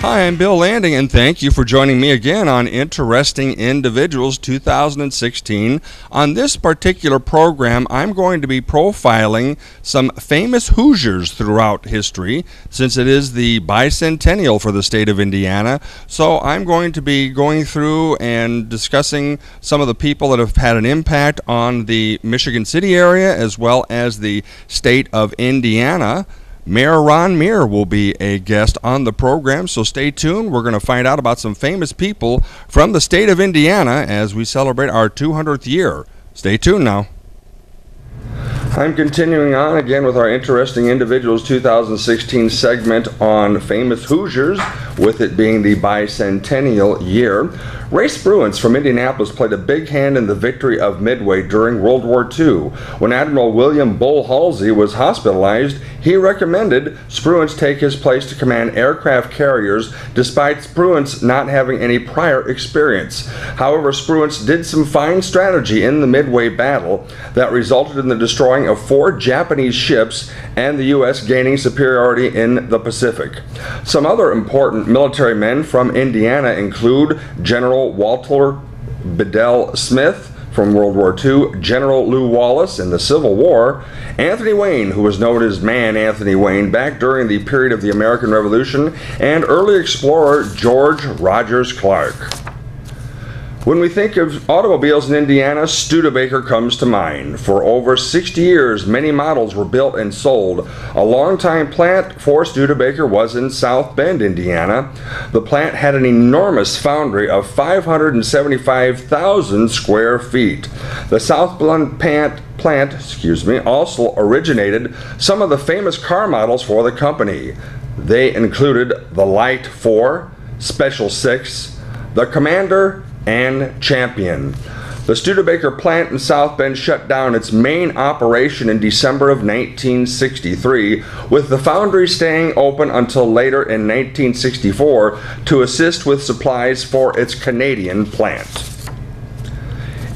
Hi, I'm Bill Landing, and thank you for joining me again on Interesting Individuals 2016. On this particular program, I'm going to be profiling some famous Hoosiers throughout history, since it is the Bicentennial for the state of Indiana. So I'm going to be going through and discussing some of the people that have had an impact on the Michigan City area as well as the state of Indiana. Mayor Ron Meir will be a guest on the program, so stay tuned. We're going to find out about some famous people from the state of Indiana as we celebrate our 200th year. Stay tuned now. I'm continuing on again with our Interesting Individuals 2016 segment on famous Hoosiers, with it being the Bicentennial year. Ray Spruance from Indianapolis played a big hand in the victory of Midway during World War II. When Admiral William Bull Halsey was hospitalized, he recommended Spruance take his place to command aircraft carriers, despite Spruance not having any prior experience. However, Spruance did some fine strategy in the Midway battle that resulted in the destroying of 4 Japanese ships and the U.S. gaining superiority in the Pacific. Some other important military men from Indiana include General Walter Bedell Smith from World War II, General Lew Wallace in the Civil War, Anthony Wayne, who was known as Man Anthony Wayne back during the period of the American Revolution, and early explorer George Rogers Clark. When we think of automobiles in Indiana, Studebaker comes to mind. For over 60 years, many models were built and sold. A longtime plant for Studebaker was in South Bend, Indiana. The plant had an enormous foundry of 575,000 square feet. The South Bend plant also originated some of the famous car models for the company. They included the Light 4, Special 6, the Commander, and Champion. The Studebaker plant in South Bend shut down its main operation in December of 1963, with the foundry staying open until later in 1964 to assist with supplies for its Canadian plant.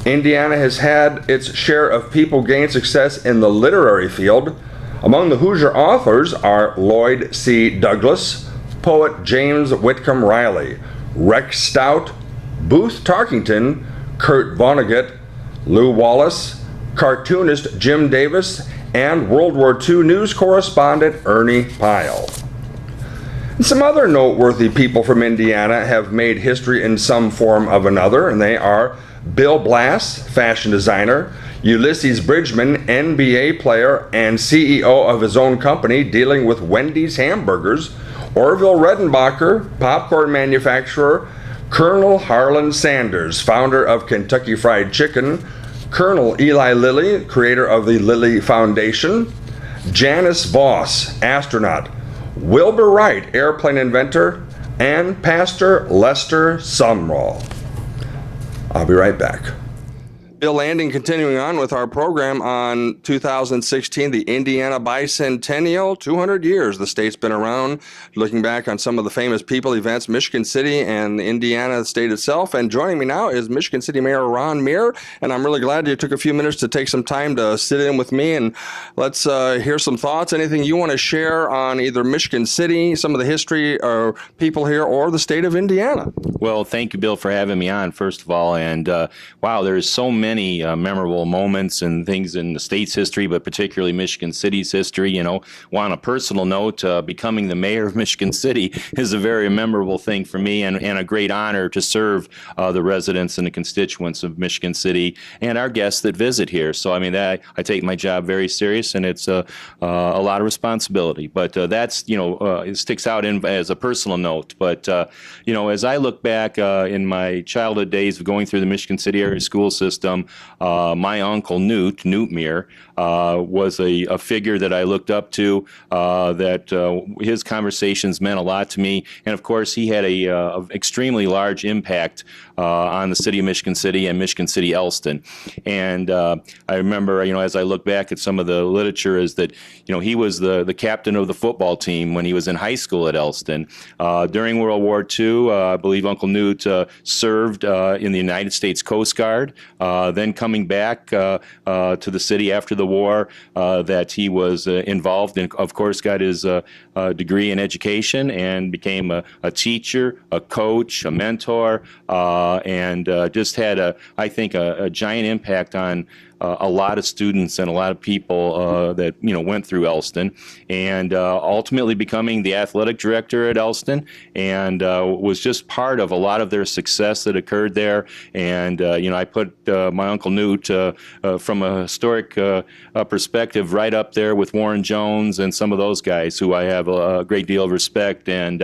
Indiana has had its share of people gain success in the literary field. Among the Hoosier authors are Lloyd C. Douglas, poet James Whitcomb Riley, Rex Stout, Booth Tarkington, Kurt Vonnegut, Lew Wallace, cartoonist Jim Davis, and World War II news correspondent Ernie Pyle. And some other noteworthy people from Indiana have made history in some form of another, and they are Bill Blass, fashion designer, Ulysses Bridgman, NBA player and CEO of his own company dealing with Wendy's hamburgers, Orville Redenbacher, popcorn manufacturer, Colonel Harlan Sanders, founder of Kentucky Fried Chicken, Colonel Eli Lilly, creator of the Lilly Foundation, Janice Voss, astronaut, Wilbur Wright, airplane inventor, and Pastor Lester Sumrall. I'll be right back. Bill Landing continuing on with our program on 2016, the Indiana Bicentennial, 200 years the state's been around, looking back on some of the famous people, events, Michigan City and Indiana, the state itself. And joining me now is Michigan City Mayor Ron Meir, and I'm really glad you took a few minutes to take some time to sit in with me, and let's hear some thoughts, anything you want to share on either Michigan City, some of the history or people here, or the state of Indiana. Well, thank you, Bill, for having me on, first of all, and wow, there's so many memorable moments and things in the state's history, but particularly Michigan City's history. You know, on a personal note, becoming the mayor of Michigan City is a very memorable thing for me, and a great honor to serve the residents and the constituents of Michigan City and our guests that visit here. So, I mean, I take my job very serious, and it's a lot of responsibility. But that's, it sticks out as a personal note. But, as I look back in my childhood days of going through the Michigan City area school system, my uncle Newt Meir, was a figure that I looked up to, that his conversations meant a lot to me. And of course, he had a extremely large impact on the city of Michigan City and Michigan City Elston. And I remember, as I look back at some of the literature, is that, he was the captain of the football team when he was in high school at Elston. During World War II, I believe Uncle Uncle Newt served in the United States Coast Guard, then coming back to the city after the war, that he was involved in, of course, got his degree in education and became a teacher, a coach, a mentor, and just had, I think, a giant impact on a lot of students and a lot of people that went through Elston, and ultimately becoming the athletic director at Elston, and was just part of a lot of their success that occurred there. And I put my Uncle Newt from a historic perspective right up there with Warren Jones and some of those guys who I have a great deal of respect, and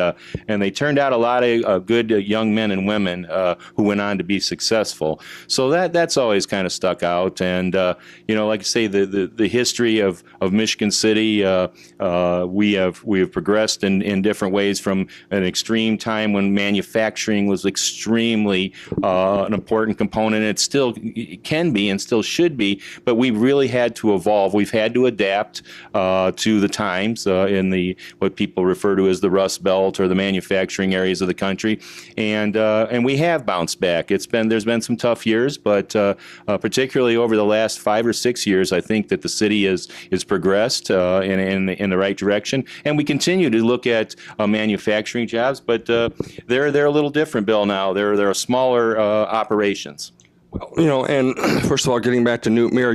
they turned out a lot of good young men and women who went on to be successful. So that's always kind of stuck out. And like I say, the history of Michigan City, we have progressed in different ways from an extreme time when manufacturing was extremely an important component. It can be and still should be, but we really had to evolve. We've had to adapt to the times in what people refer to as the Rust Belt or the manufacturing areas of the country, and we have bounced back. There's been some tough years, but particularly over the last 5 or 6 years, I think that the city is progressed in the right direction, and we continue to look at manufacturing jobs, but they're a little different, Bill. Now they're smaller operations. Well, and first of all, getting back to Newt Meir,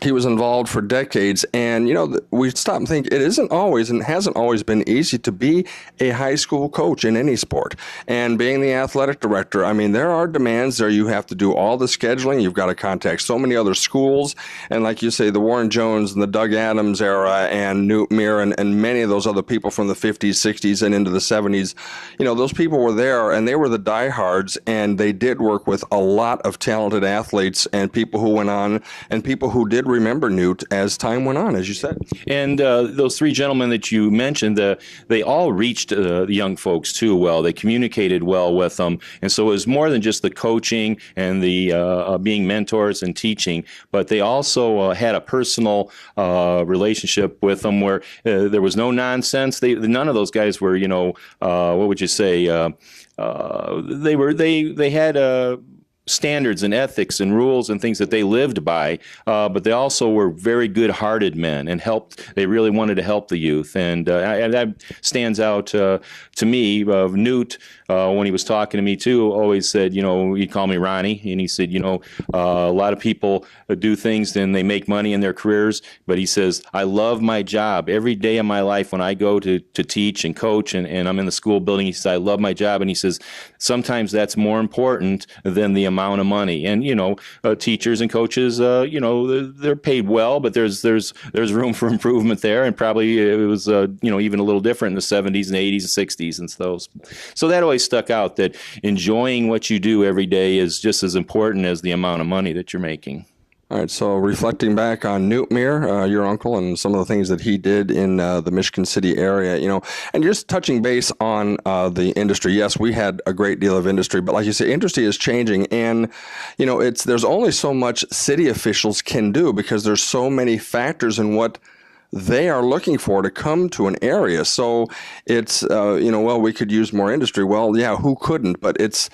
he was involved for decades, and we stop and think it isn't always and hasn't always been easy to be a high school coach in any sport. And being the athletic director, I mean, there are demands there. You have to do all the scheduling. You've got to contact so many other schools, and like you say, the Warren Jones and the Doug Adams era and Newt Meir and many of those other people from the 50s, 60s, and into the 70s, those people were there, and they were the diehards, and they did work with a lot of talented athletes and people who went on and people who did remember Newt as time went on, as you said. And those three gentlemen that you mentioned, they all reached the young folks too well. They communicated well with them, and so it was more than just the coaching and the being mentors and teaching, but they also had a personal relationship with them where there was no nonsense. None of those guys were, what would you say? They had standards and ethics and rules and things that they lived by, but they also were very good-hearted men and they really wanted to help the youth. And that stands out to me. Newt, when he was talking to me too, always said, he'd call me Ronnie, and he said, a lot of people do things and they make money in their careers, but he says, I love my job. Every day of my life when I go to teach and coach and I'm in the school building, he says, I love my job. And he says, sometimes that's more important than the amount of money. And teachers and coaches, they're paid well, but there's room for improvement there. And probably it was even a little different in the 70s and 80s and 60s and those. So that always stuck out, that enjoying what you do every day is just as important as the amount of money that you're making. All right, so reflecting back on Newt Meir, your uncle, and some of the things that he did in the Michigan City area, and just touching base on the industry. Yes, we had a great deal of industry, but like you say, industry is changing, and there's only so much city officials can do because there's so many factors in what they are looking for to come to an area. So it's, we could use more industry. Well, yeah, who couldn't? But it's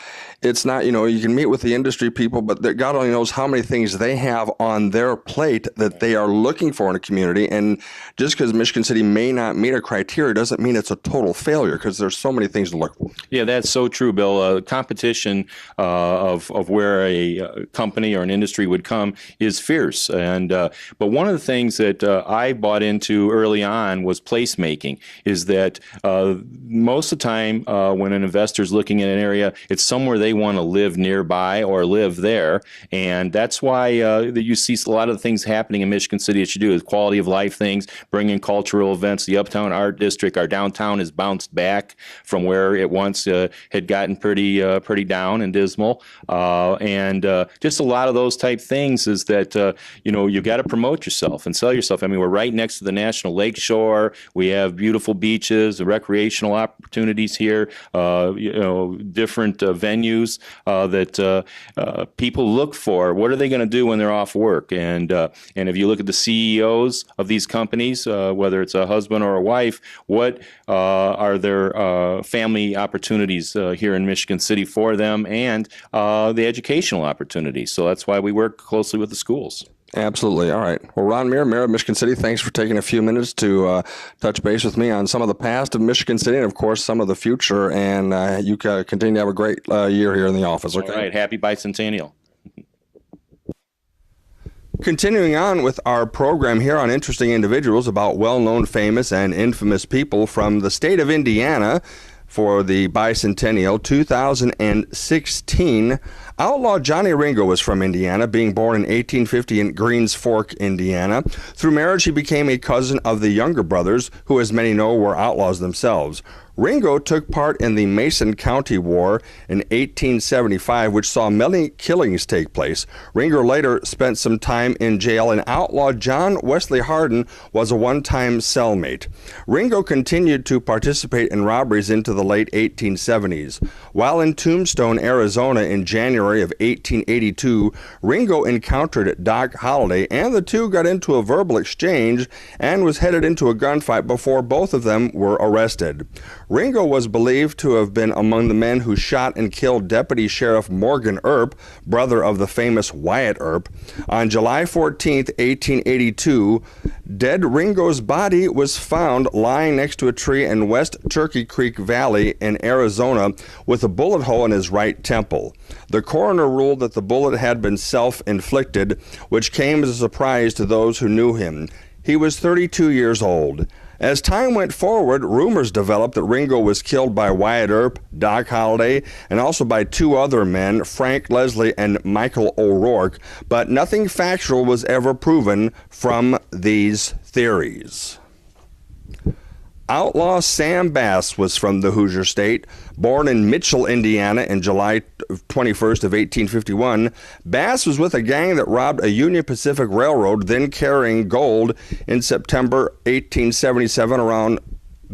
not, you can meet with the industry people, but God only knows how many things they have on their plate that they are looking for in a community. And just because Michigan City may not meet a criteria doesn't mean it's a total failure, because there's so many things to look for. Yeah, that's so true, Bill. Competition of where a company or an industry would come is fierce. And but one of the things that I bought into early on was placemaking, is that most of the time when an investor is looking at an area, it's somewhere they want to live nearby or live there. And that's why you see a lot of the things happening in Michigan City that you do, is quality of life things, bringing cultural events. The Uptown Art District, our downtown, has bounced back from where it once had gotten pretty down and dismal. And just a lot of those type things is that, you got to promote yourself and sell yourself. I mean, we're right next next to the National Lake Shore. We have beautiful beaches, recreational opportunities here, different venues that people look for. What are they going to do when they're off work? And if you look at the CEOs of these companies, whether it's a husband or a wife, what are their family opportunities here in Michigan City for them, and the educational opportunities. So that's why we work closely with the schools. Absolutely. All right. Well, Ron Muir, Mayor of Michigan City, thanks for taking a few minutes to touch base with me on some of the past of Michigan City and, of course, some of the future. And you continue to have a great year here in the office. Okay. All right. Happy Bicentennial. Continuing on with our program here on Interesting Individuals about well-known, famous, and infamous people from the state of Indiana. For the Bicentennial 2016, Outlaw Johnny Ringo was from Indiana, being born in 1850 in Greens Fork, Indiana. Through marriage, he became a cousin of the younger brothers, who, as many know, were outlaws themselves. Ringo took part in the Mason County War in 1875, which saw many killings take place. Ringo later spent some time in jail, and outlaw John Wesley Hardin was a one-time cellmate. Ringo continued to participate in robberies into the late 1870s. While in Tombstone, Arizona in January of 1882, Ringo encountered Doc Holliday, and the two got into a verbal exchange and was headed into a gunfight before both of them were arrested. Ringo was believed to have been among the men who shot and killed Deputy Sheriff Morgan Earp, brother of the famous Wyatt Earp. On July 14, 1882, dead Ringo's body was found lying next to a tree in West Turkey Creek Valley in Arizona with a bullet hole in his right temple. The coroner ruled that the bullet had been self-inflicted, which came as a surprise to those who knew him. He was 32 years old. As time went forward, rumors developed that Ringo was killed by Wyatt Earp, Doc Holliday, and also by two other men, Frank Leslie and Michael O'Rourke, but nothing factual was ever proven from these theories. Outlaw Sam Bass was from the Hoosier State. Born in Mitchell, Indiana in July 21st of 1851, Bass was with a gang that robbed a Union Pacific Railroad, then carrying gold, in September 1877 around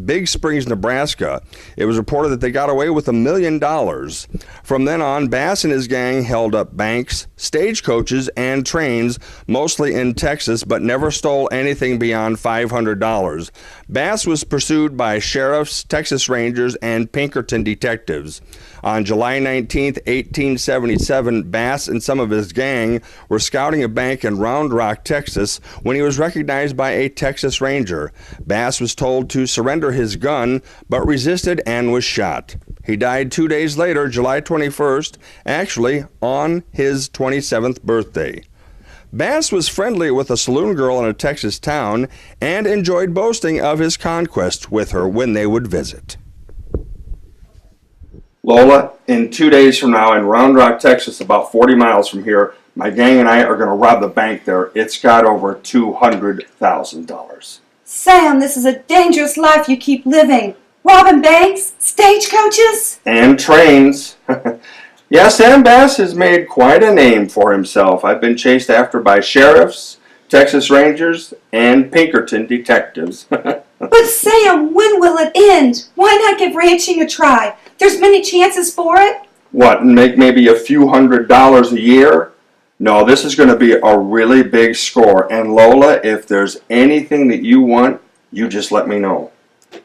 Big Springs, Nebraska. It was reported that they got away with $1 million. From then on, Bass and his gang held up banks, stagecoaches, and trains, mostly in Texas, but never stole anything beyond $500. Bass was pursued by sheriffs, Texas Rangers, and Pinkerton detectives. On July 19, 1877, Bass and some of his gang were scouting a bank in Round Rock, Texas, when he was recognized by a Texas Ranger. Bass was told to surrender his gun, but resisted and was shot. He died 2 days later, July 21st, actually on his 27th birthday. Bass was friendly with a saloon girl in a Texas town and enjoyed boasting of his conquests with her when they would visit. Lola, in 2 days from now in Round Rock, Texas, about 40 miles from here, my gang and I are going to rob the bank there. It's got over $200,000. Sam, this is a dangerous life you keep living. Robbing banks, stagecoaches, and trains. Yeah, Sam Bass has made quite a name for himself. I've been chased after by sheriffs, Texas Rangers, and Pinkerton detectives. But Sam, when will it end? Why not give ranching a try? There's many chances for it. What, and make maybe a few $100s a year? No, this is going to be a really big score. And Lola, if there's anything that you want, you just let me know.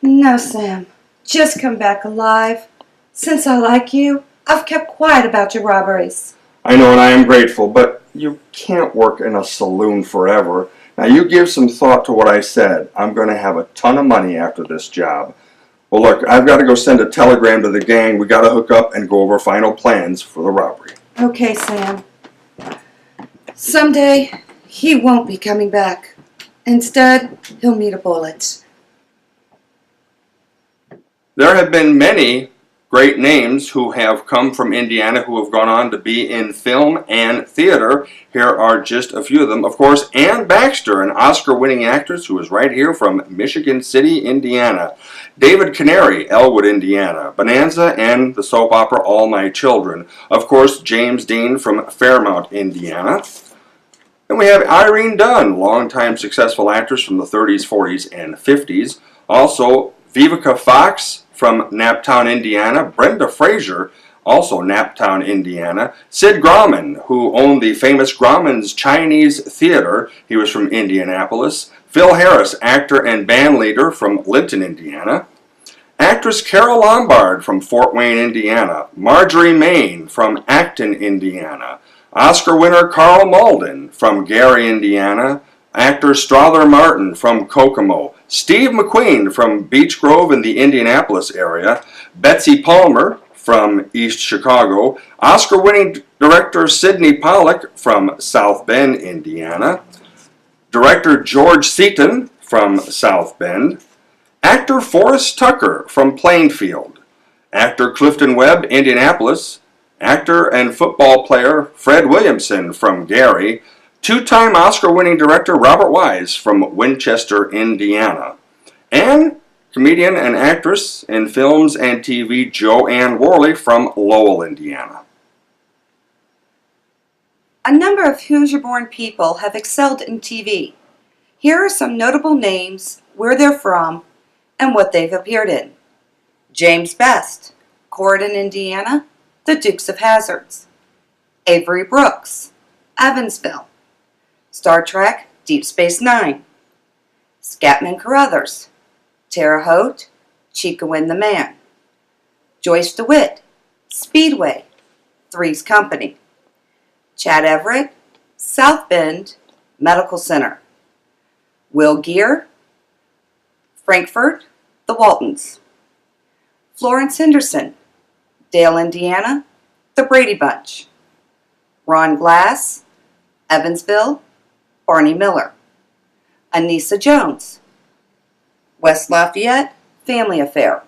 No, Sam. Just come back alive. Since I like you, I've kept quiet about your robberies. I know, and I am grateful, but you can't work in a saloon forever. Now, you give some thought to what I said. I'm going to have a ton of money after this job. Well, look, I've got to go send a telegram to the gang. We got to hook up and go over final plans for the robbery. Okay, Sam. Someday, he won't be coming back. Instead, he'll meet a bullet. There have been many great names who have come from Indiana who have gone on to be in film and theater. Here are just a few of them. Of course, Ann Baxter, an Oscar-winning actress who is right here from Michigan City, Indiana. David Canary, Elwood, Indiana. Bonanza and the soap opera All My Children. Of course, James Dean from Fairmount, Indiana. And we have Irene Dunn, longtime successful actress from the 30s, 40s, and 50s. Also, Vivica Fox from Naptown, Indiana. Brenda Frazier, also Naptown, Indiana. Sid Grauman, who owned the famous Grauman's Chinese Theater. He was from Indianapolis. Phil Harris, actor and band leader from Linton, Indiana. Actress Carol Lombard from Fort Wayne, Indiana. Marjorie Main from Acton, Indiana. Oscar winner Carl Malden from Gary, Indiana. Actor Strother Martin from Kokomo. Steve McQueen from Beech Grove in the Indianapolis area. Betsy Palmer from East Chicago. Oscar-winning director Sidney Pollack from South Bend, Indiana. Director George Seaton from South Bend. Actor Forrest Tucker from Plainfield. Actor Clifton Webb, Indianapolis. Actor and football player Fred Williamson from Gary. Two-time Oscar-winning director Robert Wise from Winchester, Indiana. And comedian and actress in films and TV Joanne Worley from Lowell, Indiana. A number of Hoosier-born people have excelled in TV. Here are some notable names, where they're from, and what they've appeared in. James Best, Corydon, Indiana, The Dukes of Hazzards. Avery Brooks, Evansville. Star Trek, Deep Space Nine. Scatman Carruthers, Terre Haute, Chico and the Man. Joyce DeWitt, Speedway, Three's Company. Chad Everett, South Bend Medical Center. Will Gear, Frankfurt, The Waltons. Florence Henderson, Dale, Indiana, The Brady Bunch. Ron Glass, Evansville, Barney Miller. Anissa Jones, West Lafayette, Family Affair.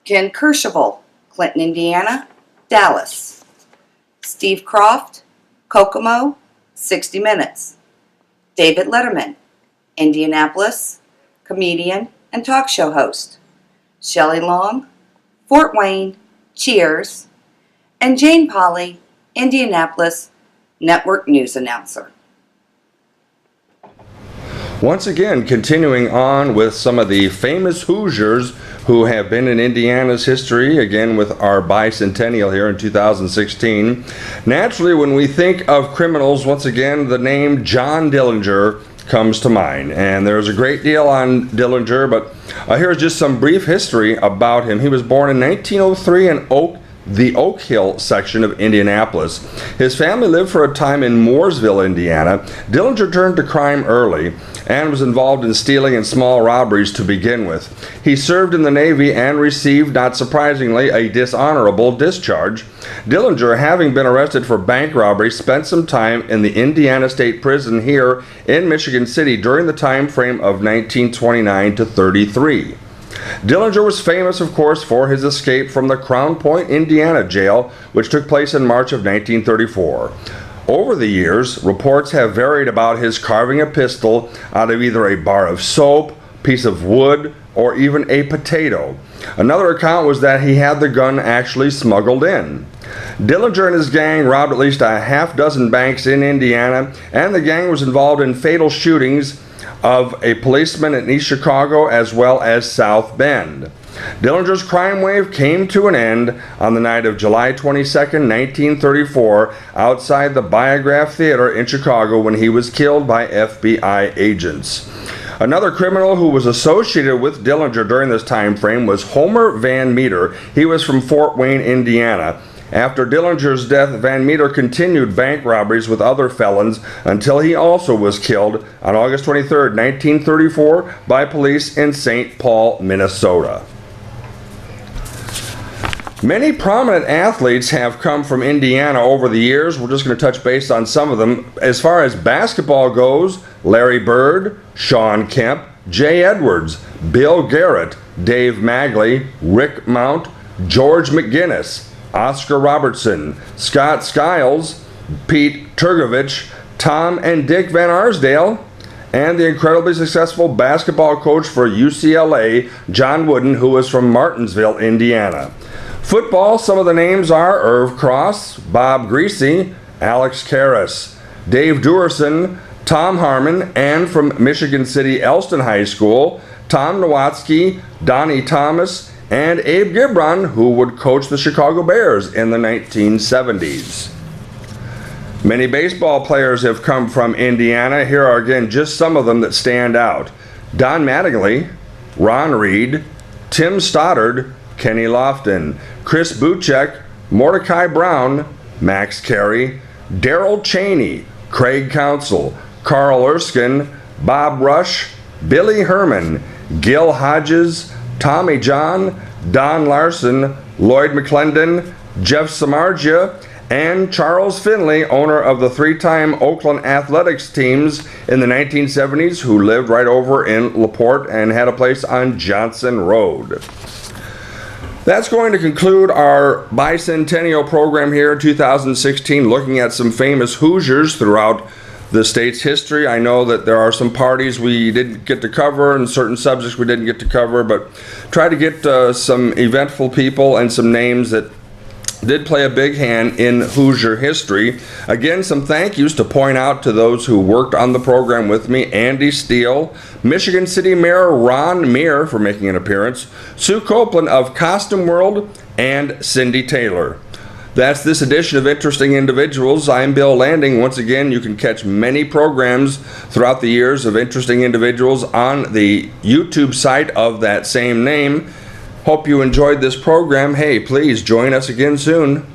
Ken Kercheval, Clinton, Indiana, Dallas. Steve Croft, Kokomo, 60 Minutes. David Letterman, Indianapolis, comedian and talk show host. Shelley Long, Fort Wayne, Cheers. And Jane Polly, Indianapolis, network news announcer. Once again, continuing on with some of the famous Hoosiers who have been in Indiana's history, again with our bicentennial here in 2016. Naturally, when we think of criminals, once again, the name John Dillinger comes to mind. And there's a great deal on Dillinger, but here's just some brief history about him. He was born in 1903 in the Oak Hill section of Indianapolis. His family lived for a time in Mooresville, Indiana. Dillinger turned to crime early and was involved in stealing and small robberies to begin with. He served in the Navy and received, not surprisingly, a dishonorable discharge. Dillinger, having been arrested for bank robbery, spent some time in the Indiana State Prison here in Michigan City during the time frame of 1929 to 33. Dillinger was famous, of course, for his escape from the Crown Point, Indiana jail, which took place in March of 1934. Over the years, reports have varied about his carving a pistol out of either a bar of soap, piece of wood, or even a potato. Another account was that he had the gun actually smuggled in. Dillinger and his gang robbed at least a half dozen banks in Indiana, and the gang was involved in fatal shootings of a policeman in East Chicago as well as South Bend. Dillinger's crime wave came to an end on the night of July 22, 1934, outside the Biograph Theater in Chicago when he was killed by FBI agents. Another criminal who was associated with Dillinger during this time frame was Homer Van Meter. He was from Fort Wayne, Indiana. After Dillinger's death, Van Meter continued bank robberies with other felons until he also was killed on August 23, 1934 by police in St. Paul, Minnesota. Many prominent athletes have come from Indiana over the years. We're just going to touch base on some of them. As far as basketball goes, Larry Bird, Sean Kemp, Jay Edwards, Bill Garrett, Dave Magley, Rick Mount, George McGinnis, Oscar Robertson, Scott Skiles, Pete Turgovich, Tom and Dick Van Arsdale, and the incredibly successful basketball coach for UCLA, John Wooden, who is from Martinsville, Indiana. Football, some of the names are Irv Cross, Bob Greasy, Alex Karras, Dave Duerson, Tom Harmon, and from Michigan City Elston High School, Tom Nowatzki, Donnie Thomas, and Abe Gibron, who would coach the Chicago Bears in the 1970s. Many baseball players have come from Indiana. Here are again just some of them that stand out. Don Mattingly, Ron Reed, Tim Stoddard, Kenny Lofton, Chris Buchek, Mordecai Brown, Max Carey, Darrell Cheney, Craig Counsell, Carl Erskine, Bob Rush, Billy Herman, Gil Hodges, Tommy John, Don Larson, Lloyd McClendon, Jeff Samardzija, and Charles Finley, owner of the three-time Oakland Athletics teams in the 1970s, who lived right over in LaPorte and had a place on Johnson Road. That's going to conclude our Bicentennial program here in 2016, looking at some famous Hoosiers throughout the state's history. I know that there are some parties we didn't get to cover and certain subjects we didn't get to cover, but try to get some eventful people and some names that did play a big hand in Hoosier history. Again, some thank yous to point out to those who worked on the program with me: Andy Steele, Michigan City Mayor Ron Meir for making an appearance, Sue Copeland of Costume World, and Cindy Taylor. That's this edition of Interesting Individuals. I'm Bill Landing. Once again, you can catch many programs throughout the years of Interesting Individuals on the YouTube site of that same name. Hope you enjoyed this program. Hey, please join us again soon.